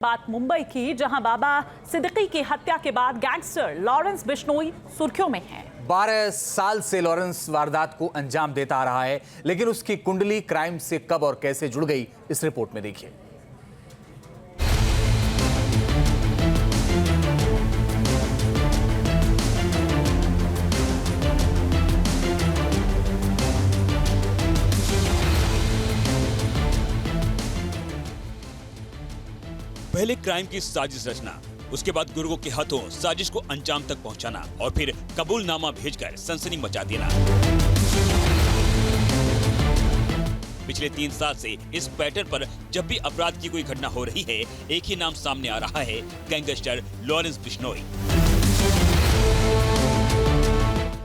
बात मुंबई की, जहां बाबा सिद्दीकी की हत्या के बाद गैंगस्टर लॉरेंस बिश्नोई सुर्खियों में है। 12 साल से लॉरेंस वारदात को अंजाम देता आ रहा है, लेकिन उसकी कुंडली क्राइम से कब और कैसे जुड़ गई, इस रिपोर्ट में देखिए। पहले क्राइम की साजिश रचना, उसके बाद गुर्गों के हाथों साजिश को अंजाम तक पहुंचाना और फिर कबूलनामा भेजकर सनसनी मचा देना। पिछले 3 साल से इस पैटर्न पर जब भी अपराध की कोई घटना हो रही है, एक ही नाम सामने आ रहा है, गैंगस्टर लॉरेंस बिश्नोई।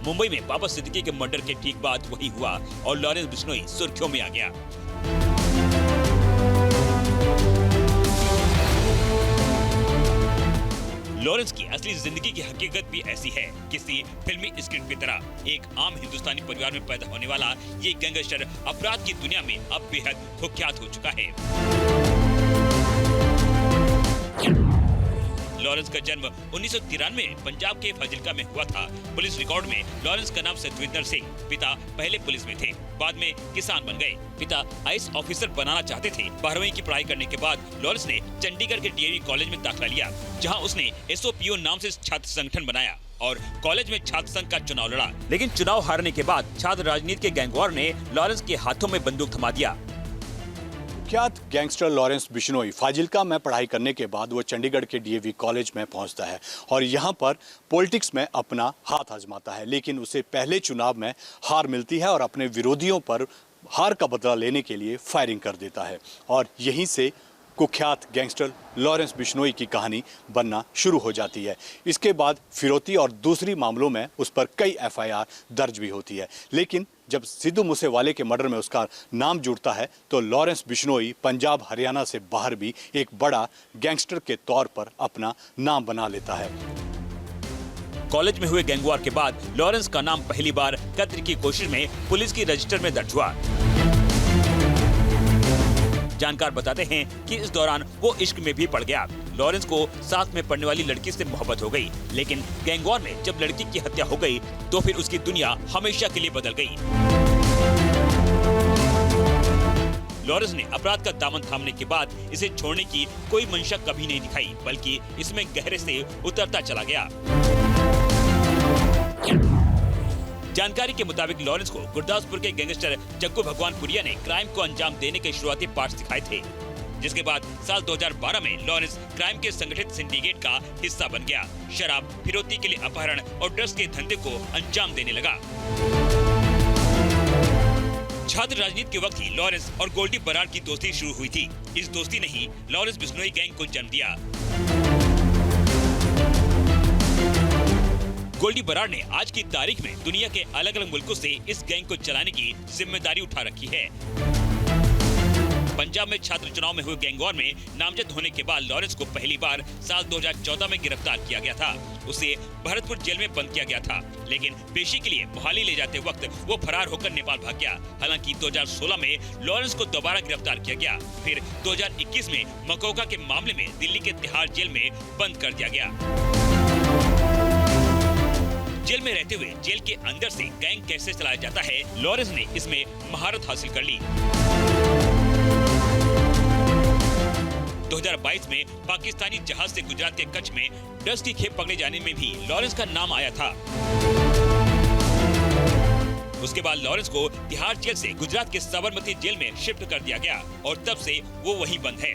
मुंबई में बाबा सिद्दीकी के मर्डर के ठीक बाद वही हुआ और लॉरेंस बिश्नोई सुर्खियों में आ गया। लॉरेंस की असली जिंदगी की हकीकत भी ऐसी है, किसी फिल्मी स्क्रिप्ट की तरह। एक आम हिंदुस्तानी परिवार में पैदा होने वाला ये गैंगस्टर अपराध की दुनिया में अब बेहद कुख्यात हो चुका है। लॉरेंस का जन्म 1993 में पंजाब के फाजिल्का में हुआ था। पुलिस रिकॉर्ड में लॉरेंस का नाम सतविंदर सिंह, पिता पहले पुलिस में थे, बाद में किसान बन गए। पिता आईएएस ऑफिसर बनाना चाहते थे। 12वीं की पढ़ाई करने के बाद लॉरेंस ने चंडीगढ़ के डीएवी कॉलेज में दाखिला लिया, जहां उसने एसओपीओ नाम से छात्र संगठन बनाया और कॉलेज में छात्र संघ का चुनाव लड़ा। लेकिन चुनाव हारने के बाद छात्र राजनीति के गैंगवार ने लॉरेंस के हाथों में बंदूक थमा दिया। कुख्यात गैंगस्टर लॉरेंस बिश्नोई फाजिल्का में पढ़ाई करने के बाद वो चंडीगढ़ के डीएवी कॉलेज में पहुंचता है और यहाँ पर पॉलिटिक्स में अपना हाथ आजमाता है। लेकिन उसे पहले चुनाव में हार मिलती है और अपने विरोधियों पर हार का बदला लेने के लिए फायरिंग कर देता है और यहीं से कुख्यात गैंगस्टर लॉरेंस बिश्नोई की कहानी बनना शुरू हो जाती है। इसके बाद फिरौती और दूसरी मामलों में उस पर कई एफआईआर दर्ज भी होती है। लेकिन जब सिद्धू मूसेवाले के मर्डर में उसका नाम जुड़ता है तो लॉरेंस बिश्नोई पंजाब हरियाणा से बाहर भी एक बड़ा गैंगस्टर के तौर पर अपना नाम बना लेता है। कॉलेज में हुए गैंगवार के बाद लॉरेंस का नाम पहली बार कत्ल की कोशिश में पुलिस की रजिस्टर में दर्ज हुआ। जानकार बताते हैं कि इस दौरान वो इश्क में भी पड़ गया। लॉरेंस को साथ में पढ़ने वाली लड़की से मोहब्बत हो गई, लेकिन गैंगवार में जब लड़की की हत्या हो गई तो फिर उसकी दुनिया हमेशा के लिए बदल गई। लॉरेंस ने अपराध का दामन थामने के बाद इसे छोड़ने की कोई मंशा कभी नहीं दिखाई, बल्कि इसमें गहरे से उतरता चला गया। जानकारी के मुताबिक लॉरेंस को गुरदासपुर के गैंगस्टर जग्गू भगवानपुरिया ने क्राइम को अंजाम देने के शुरुआती पाठ सिखाए थे, जिसके बाद साल 2012 में लॉरेंस क्राइम के संगठित सिंडिकेट का हिस्सा बन गया। शराब, फिरौती के लिए अपहरण और ड्रग्स के धंधे को अंजाम देने लगा। छात्र राजनीति के वक्त ही लॉरेंस और गोल्डी बरार की दोस्ती शुरू हुई थी। इस दोस्ती ने ही लॉरेंस बिश्नोई गैंग को जन्म दिया। गोल्डी बरार ने आज की तारीख में दुनिया के अलग अलग मुल्कों से इस गैंग को चलाने की जिम्मेदारी उठा रखी है। पंजाब में छात्र चुनाव में हुए गैंगवार में नामजद होने के बाद लॉरेंस को पहली बार साल 2014 में गिरफ्तार किया गया था। उसे भरतपुर जेल में बंद किया गया था, लेकिन पेशी के लिए मोहाली ले जाते वक्त वो फरार होकर नेपाल भाग गया। हालांकि 2016 में लॉरेंस को दोबारा गिरफ्तार किया गया। फिर 2021 में मकोका के मामले में दिल्ली के तिहाड़ जेल में बंद कर दिया गया। जेल में रहते हुए जेल के अंदर से गैंग कैसे चलाया जाता है, लॉरेंस ने इसमें महारत हासिल कर ली। 2022 में पाकिस्तानी जहाज से गुजरात के कच्छ में ड्रग्स की खेप पकड़े जाने में भी लॉरेंस का नाम आया था। उसके बाद लॉरेंस को तिहाड़ जेल से गुजरात के साबरमती जेल में शिफ्ट कर दिया गया और तब से वो वहीं बंद है।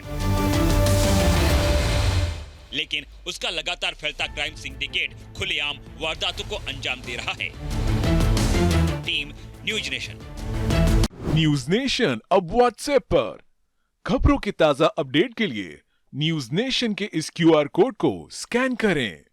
लेकिन उसका लगातार फैलता क्राइम सिंडिकेट खुलेआम वारदातों को अंजाम दे रहा है। Team news nation. News nation अब व्हाट्सएप पर खबरों के ताजा अपडेट के लिए न्यूज नेशन के इस क्यूआर कोड को स्कैन करें।